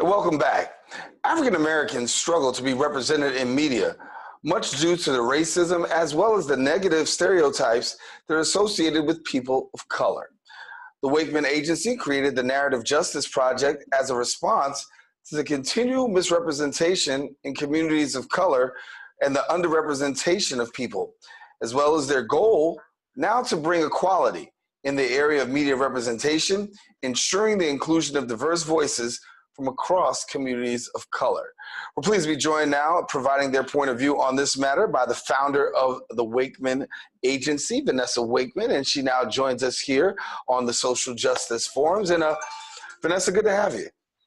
And welcome back. African Americans struggle to be represented in media, much due to the racism as well as the negative stereotypes that are associated with people of color. The Wakeman Agency created the Narrative Justice Project as a response to the continual misrepresentation in communities of color and the underrepresentation of people, as well as their goal now to bring equality in the area of media representation, ensuring the inclusion of diverse voices from across communities of color. We're pleased to be joined now, providing their point of view on this matter, by the founder of the Wakeman Agency, Vanessa Wakeman, and she now joins us here on the Social Justice Forums. And Vanessa, good to have you.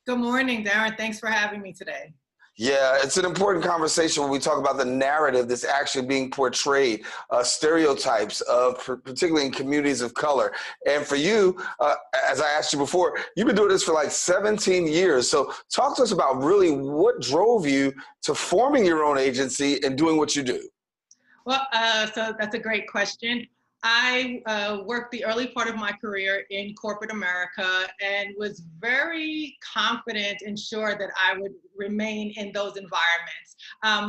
Good morning, Daren. Thanks for having me today. Yeah, it's an important conversation when we talk about the narrative that's actually being portrayed, stereotypes of, particularly in communities of color. And for you, as I asked you before, you've been doing this for like 17 years. So talk to us about really what drove you to forming your own agency and doing what you do. Well, so that's a great question. I worked the early part of my career in corporate America and was very confident and sure that I would remain in those environments.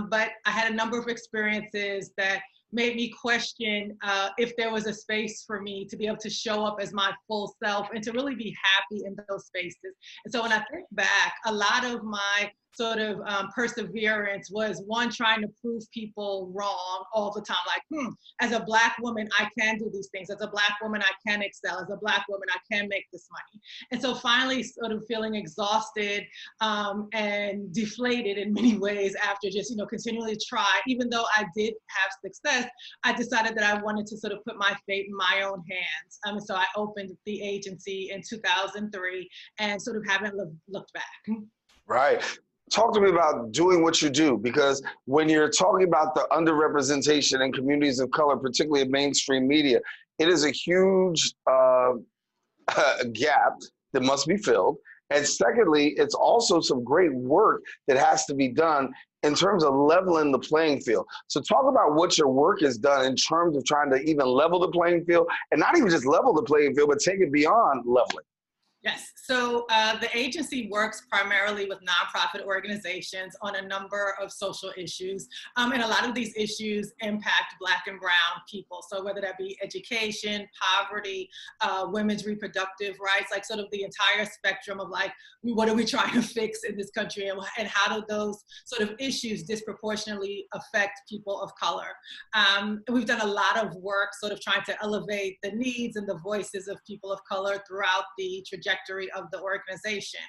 But I had a number of experiences that made me question if there was a space for me to be able to show up as my full self and to really be happy in those spaces. And so when I think back, a lot of my sort of perseverance was one, trying to prove people wrong all the time. Like, as a Black woman, I can do these things. As a Black woman, I can excel. As a Black woman, I can make this money. And so finally sort of feeling exhausted and deflated in many ways after just, continually try, even though I did have success, I decided that I wanted to sort of put my fate in my own hands. And so I opened the agency in 2003 and sort of haven't looked back. Right. Talk to me about doing what you do, because when you're talking about the underrepresentation in communities of color, particularly in mainstream media, it is a huge gap that must be filled. And secondly, it's also some great work that has to be done in terms of leveling the playing field. So talk about what your work has done in terms of trying to even level the playing field, and not even just level the playing field, but take it beyond leveling. Yes, so the agency works primarily with nonprofit organizations on a number of social issues. And a lot of these issues impact Black and Brown people. So whether that be education, poverty, women's reproductive rights, like sort of the entire spectrum of like, what are we trying to fix in this country, and how do those sort of issues disproportionately affect people of color? And we've done a lot of work sort of trying to elevate the needs and the voices of people of color throughout the trajectory of the organization.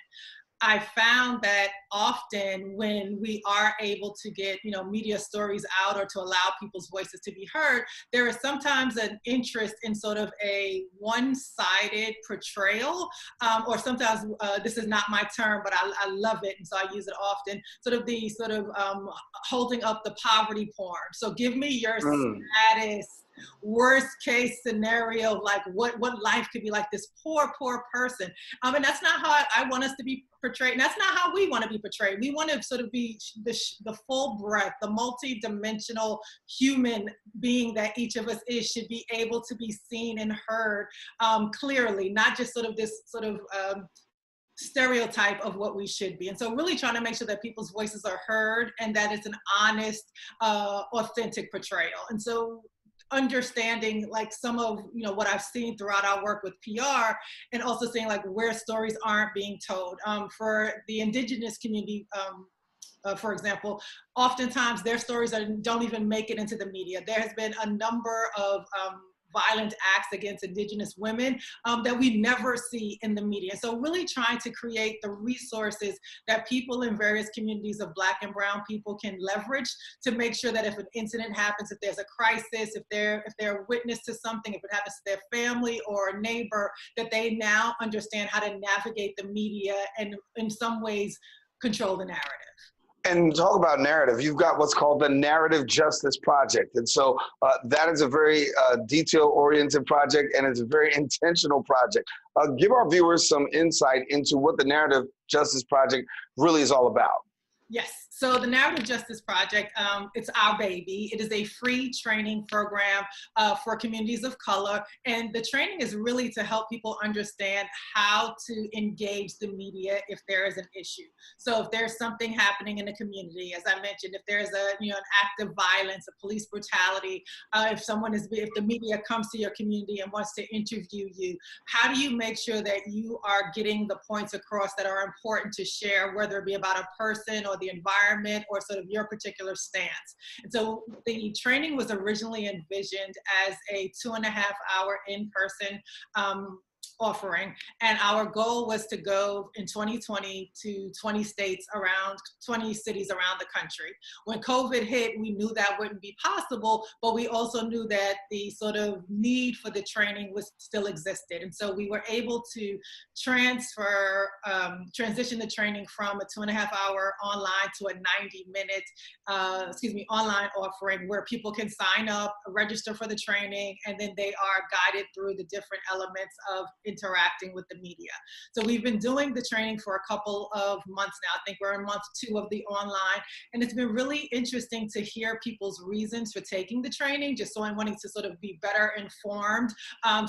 I found that often when we are able to get, media stories out or to allow people's voices to be heard, there is sometimes an interest in sort of a one-sided portrayal, or sometimes this is not my term, but I love it, and so I use it often. Sort of the holding up the poverty porn. So give me your status. Worst case scenario, like what life could be like this poor person. And that's not how I want us to be portrayed. And that's not how we want to be portrayed. We want to sort of be the full breadth, the multi-dimensional human being that each of us is, should be able to be seen and heard clearly, not just sort of this sort of stereotype of what we should be. And so really trying to make sure that people's voices are heard and that it's an honest, authentic portrayal. And so understanding like some of what I've seen throughout our work with PR, and also seeing like where stories aren't being told. For the Indigenous community, for example, oftentimes their stories don't even make it into the media. There has been a number of violent acts against Indigenous women that we never see in the media. So really trying to create the resources that people in various communities of Black and Brown people can leverage to make sure that if an incident happens, if there's a crisis, if they're a witness to something, if it happens to their family or a neighbor, that they now understand how to navigate the media and in some ways control the narrative. And talk about narrative. You've got what's called the Narrative Justice Project. And so that is a very detail-oriented project, and it's a very intentional project. Give our viewers some insight into what the Narrative Justice Project really is all about. Yes. So the Narrative Justice Project, it's our baby. It is a free training program for communities of color. And the training is really to help people understand how to engage the media if there is an issue. So if there's something happening in the community, as I mentioned, if there's an act of violence, a police brutality, if the media comes to your community and wants to interview you, how do you make sure that you are getting the points across that are important to share, whether it be about a person or the environment or sort of your particular stance. And so the training was originally envisioned as a 2.5-hour in-person offering. And our goal was to go in 2020 to 20 states around 20 cities around the country. When COVID hit, we knew that wouldn't be possible, but we also knew that the sort of need for the training was still existed. And so we were able to transition the training from a 2.5-hour online to a 90-minute, online offering where people can sign up, register for the training, and then they are guided through the different elements of interacting with the media. So we've been doing the training for a couple of months now. I think we're in month 2 of the online, and it's been really interesting to hear people's reasons for taking the training, just so I'm wanting to sort of be better informed.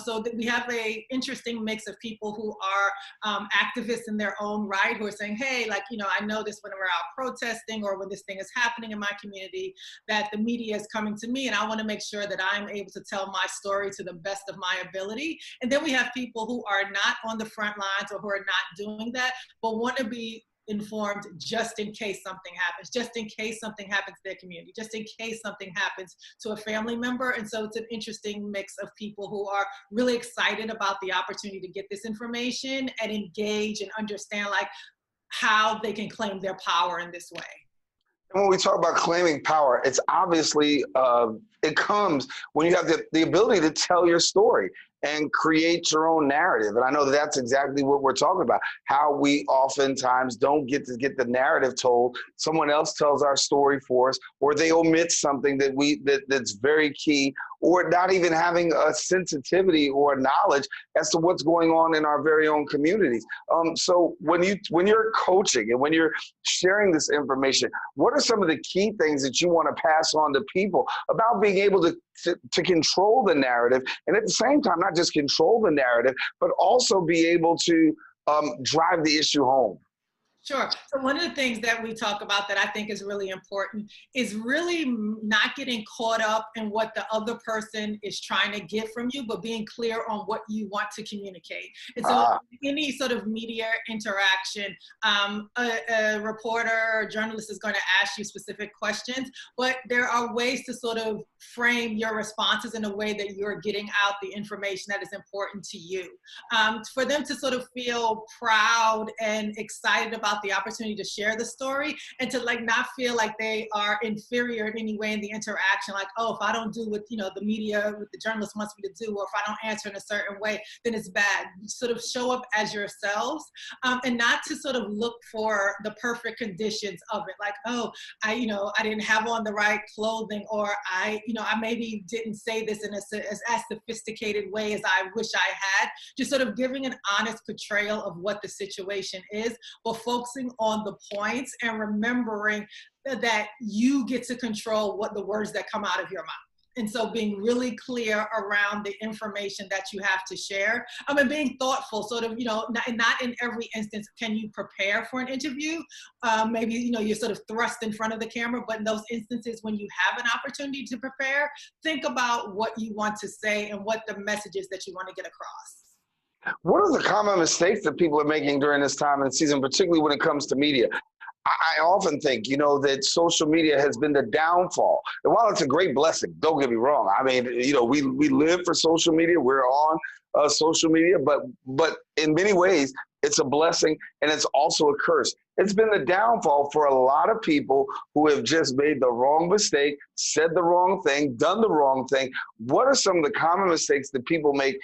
So that we have a interesting mix of people who are activists in their own right, who are saying, hey, I know this when we're out protesting or when this thing is happening in my community, that the media is coming to me, and I want to make sure that I'm able to tell my story to the best of my ability. And then we have people who are not on the front lines or who are not doing that, but want to be informed just in case something happens, just in case something happens to their community, just in case something happens to a family member. And so it's an interesting mix of people who are really excited about the opportunity to get this information and engage and understand how they can claim their power in this way. And when we talk about claiming power, it's obviously, it comes when you have the ability to tell your story and create your own narrative. And I know that's exactly what we're talking about, how we oftentimes don't get to get the narrative told. Someone else tells our story for us, or they omit something that's very key, or not even having a sensitivity or knowledge as to what's going on in our very own communities. So when you're coaching and when you're sharing this information, what are some of the key things that you want to pass on to people about being able to control the narrative, and at the same time, not just control the narrative, but also be able to drive the issue home? Sure. So one of the things that we talk about that I think is really important is really not getting caught up in what the other person is trying to get from you, but being clear on what you want to communicate. And so any sort of media interaction, a reporter or journalist is going to ask you specific questions, but there are ways to sort of frame your responses in a way that you're getting out the information that is important to you. For them to sort of feel proud and excited about the opportunity to share the story, and to not feel like they are inferior in any way in the interaction, if I don't do what the media, what the journalist wants me to do, or if I don't answer in a certain way, then it's bad. Sort of show up as yourselves, and not to sort of look for the perfect conditions of it, I didn't have on the right clothing, or I maybe didn't say this in as sophisticated way as I wish I had. Just sort of giving an honest portrayal of what the situation is, but focusing on the points and remembering that you get to control what the words that come out of your mouth. And so being really clear around the information that you have to share. And being thoughtful, sort of, not in every instance can you prepare for an interview. Maybe, you're sort of thrust in front of the camera, but in those instances when you have an opportunity to prepare, think about what you want to say and what the message is that you want to get across. What are the common mistakes that people are making during this time of the season, particularly when it comes to media? I often think, that social media has been the downfall. And while it's a great blessing, don't get me wrong. I mean, we live for social media. We're on social media, but in many ways, it's a blessing and it's also a curse. It's been the downfall for a lot of people who have just made the wrong mistake, said the wrong thing, done the wrong thing. What are some of the common mistakes that people make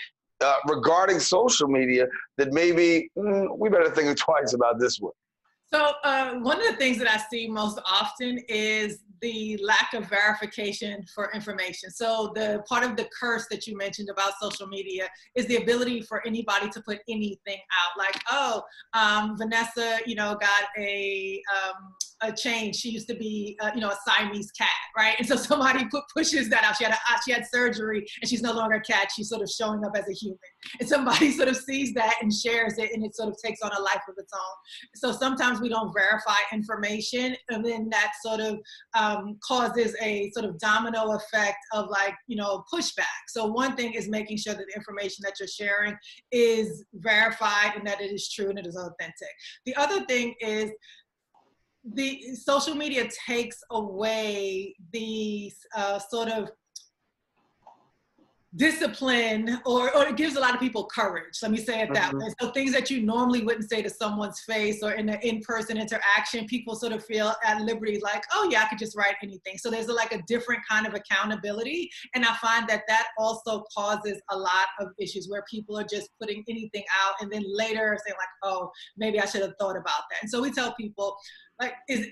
regarding social media that maybe we better think twice about this one? So one of the things that I see most often is the lack of verification for information. So the part of the curse that you mentioned about social media is the ability for anybody to put anything out, Vanessa, got changed. She used to be, you know, a Siamese cat, right? And so somebody pushes that out. She had surgery, and she's no longer a cat. She's sort of showing up as a human. And somebody sort of sees that and shares it, and it sort of takes on a life of its own. So sometimes we don't verify information, and then that sort of causes a sort of domino effect of, like, you know, pushback. So one thing is making sure that the information that you're sharing is verified and that it is true and it is authentic. The other thing is the social media takes away the sort of discipline, or it gives a lot of people courage. Let me say it that way. So things that you normally wouldn't say to someone's face or in an in-person interaction, people sort of feel at liberty, like, oh yeah, I could just write anything. So there's like a different kind of accountability. And I find that that also causes a lot of issues where people are just putting anything out and then later saying like, oh, maybe I should have thought about that. And so we tell people, like, is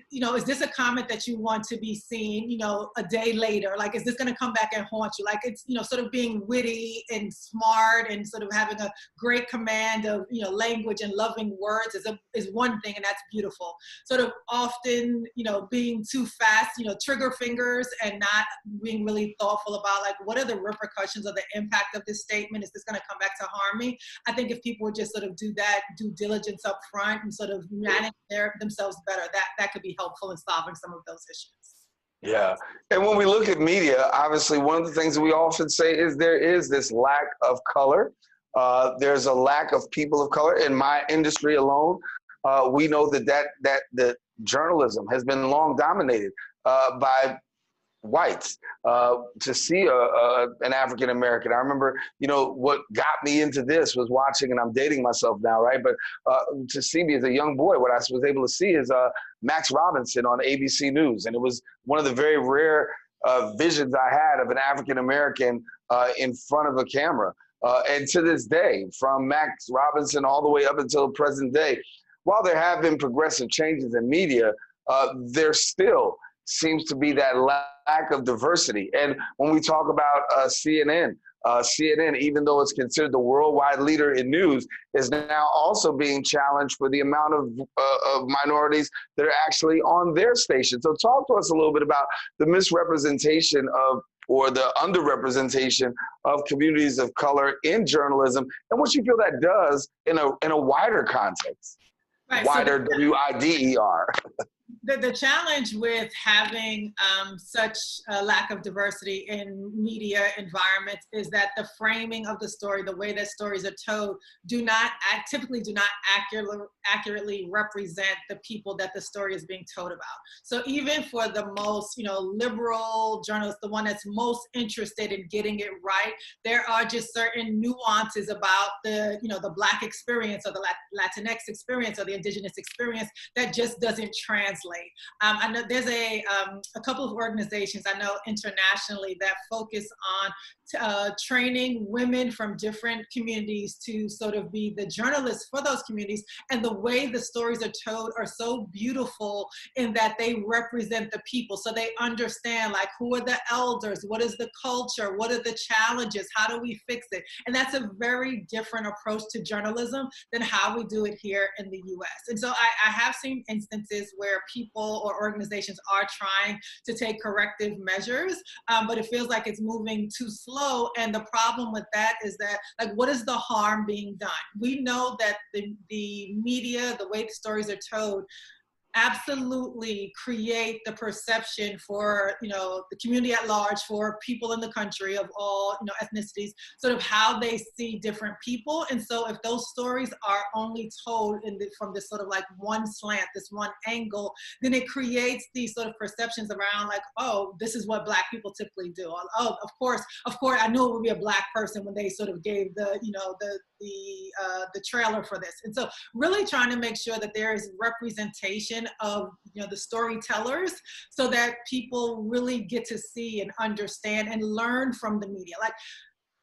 this a comment that you want to be seen, you know, a day later? Like, is this going to come back and haunt you? Like, it's, you know, sort of being witty and smart and sort of having a great command of, you know, language and loving words is one thing, and that's beautiful. Sort of often, you know, being too fast, you know, trigger fingers, and not being really thoughtful about, like, what are the repercussions of the impact of this statement? Is this going to come back to harm me? I think if people would just sort of do that due diligence up front and sort of manage themselves better, that could be helpful in solving some of those issues. Yeah. And when we look at media, obviously one of the things that we often say is there is this lack of color. There's a lack of people of color. In my industry alone, we know that journalism has been long dominated by whites. To see an African American, I remember, you know, what got me into this was watching, and I'm dating myself now, right? But to see me as a young boy, what I was able to see is Max Robinson on ABC News, and it was one of the very rare visions I had of an African American in front of a camera. And to this day, from Max Robinson all the way up until the present day, while there have been progressive changes in media, there still seems to be that lack of diversity. And when we talk about CNN, even though it's considered the worldwide leader in news, is now also being challenged for the amount of minorities that are actually on their station. So talk to us a little bit about the misrepresentation of, or the underrepresentation of communities of color in journalism, and what you feel that does in a wider context. Right, wider, so WIDER. The challenge with having such a lack of diversity in media environments is that the framing of the story, the way that stories are told, typically do not accurately represent the people that the story is being told about. So even for the most, you know, liberal journalist, the one that's most interested in getting it right, there are just certain nuances about the, you know, the Black experience or the Latinx experience or the indigenous experience that just doesn't translate. I know there's a couple of organizations I know internationally that focus on training women from different communities to sort of be the journalists for those communities. And the way the stories are told are so beautiful in that they represent the people. So they understand, like, who are the elders? What is the culture? What are the challenges? How do we fix it? And that's a very different approach to journalism than how we do it here in the US. And so I have seen instances where people or organizations are trying to take corrective measures, but it feels like it's moving too slow. And the problem with that is that, like, what is the harm being done? We know that the media, the way the stories are told, absolutely create the perception for, you know, the community at large, for people in the country of all, you know, ethnicities, sort of how they see different people. And so if those stories are only told from this sort of like one slant, this one angle, then it creates these sort of perceptions around, like, oh, this is what Black people typically do. Oh, of course, I knew it would be a Black person when they sort of gave the, you know, the trailer for this. And so really trying to make sure that there is representation of, you know, the storytellers, so that people really get to see and understand and learn from the media. Like,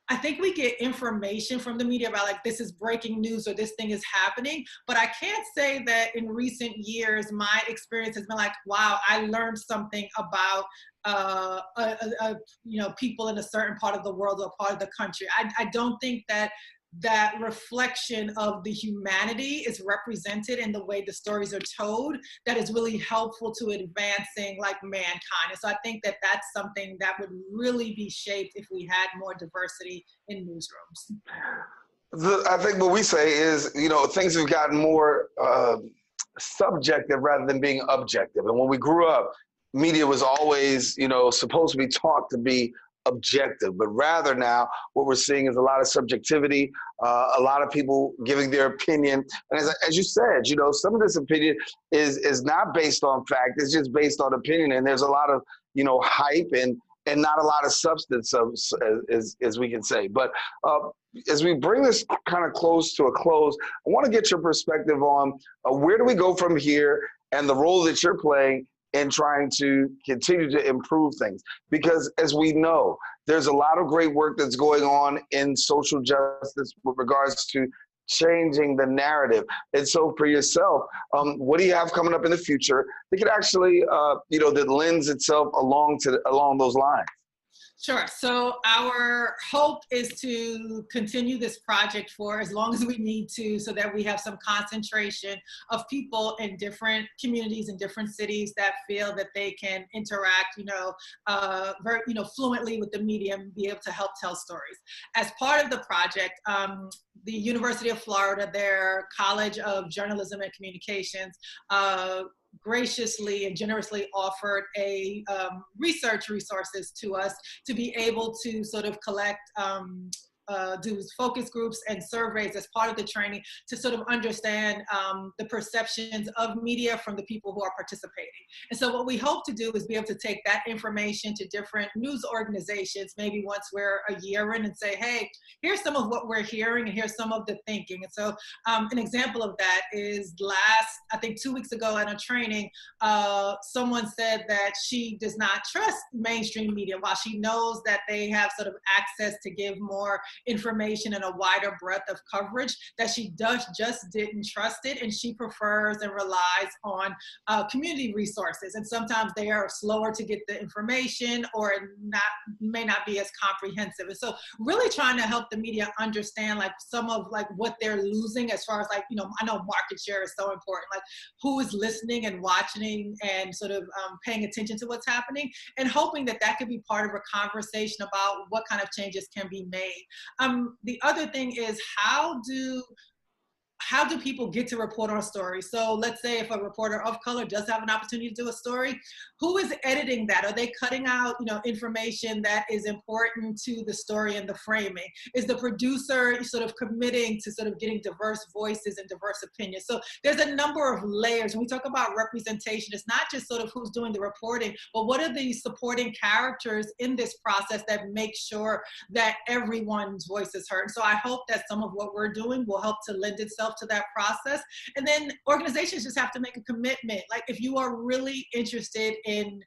I think we get information from the media about, like, this is breaking news or this thing is happening, but I can't say that in recent years my experience has been like, wow, I learned something about you know, people in a certain part of the world or part of the country. I don't think that that reflection of the humanity is represented in the way the stories are told that is really helpful to advancing like mankind. And so I think that that's something that would really be shaped if we had more diversity in newsrooms. I think what we say is, things have gotten more subjective rather than being objective. And when we grew up, media was always, supposed to be taught to be objective, but rather now what we're seeing is a lot of subjectivity, a lot of people giving their opinion. And as you said, some of this opinion is not based on fact, it's just based on opinion. And there's a lot of, hype and not a lot of substance, as we can say. But as we bring this kind of close to a close, I want to get your perspective on where do we go from here and the role that you're playing in trying to continue to improve things. Because as we know, there's a lot of great work that's going on in social justice with regards to changing the narrative. And so for yourself, what do you have coming up in the future that could actually, that lends itself along those lines? Sure. So our hope is to continue this project for as long as we need to, so that we have some concentration of people in different communities in different cities that feel that they can interact, very, fluently with the media and be able to help tell stories. As part of the project, the University of Florida, their College of Journalism and Communications, graciously and generously offered a research resources to us to be able to sort of collect do focus groups and surveys as part of the training to sort of understand the perceptions of media from the people who are participating. And so what we hope to do is be able to take that information to different news organizations, maybe once we're a year in, and say, hey, here's some of what we're hearing and here's some of the thinking. And so an example of that is I think 2 weeks ago at a training, someone said that she does not trust mainstream media while she knows that they have sort of access to give more information and a wider breadth of coverage, that she just didn't trust it, and she prefers and relies on community resources. And sometimes they are slower to get the information or may not be as comprehensive. And so really trying to help the media understand some of what they're losing as far as I know market share is so important, who is listening and watching and sort of paying attention to what's happening, and hoping that could be part of a conversation about what kind of changes can be made. The other thing is how do people get to report on a story? So let's say if a reporter of color does have an opportunity to do a story, who is editing that? Are they cutting out, information that is important to the story and the framing? Is the producer sort of committing to sort of getting diverse voices and diverse opinions? So there's a number of layers. When we talk about representation, it's not just sort of who's doing the reporting, but what are the supporting characters in this process that make sure that everyone's voice is heard? So I hope that some of what we're doing will help to lend itself to that process. And then organizations just have to make a commitment. If you are really interested in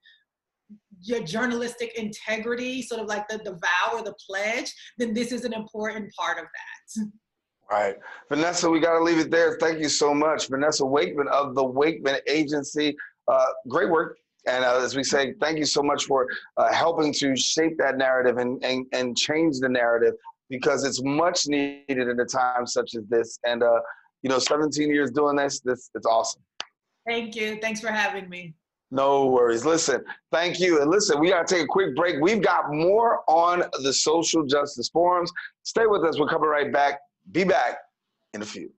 your journalistic integrity, sort of like the vow or the pledge, then this is an important part of that. Right. Vanessa, we got to leave it there. Thank you so much. Vanessa Wakeman of the Wakeman Agency. Great work. And as we say, thank you so much for helping to shape that narrative and change the narrative, because it's much needed in a time such as this. And 17 years doing this, it's awesome. Thank you. Thanks for having me. No worries. Listen, thank you. And listen, we got to take a quick break. We've got more on the social justice forums. Stay with us. We're coming right back. Be back in a few.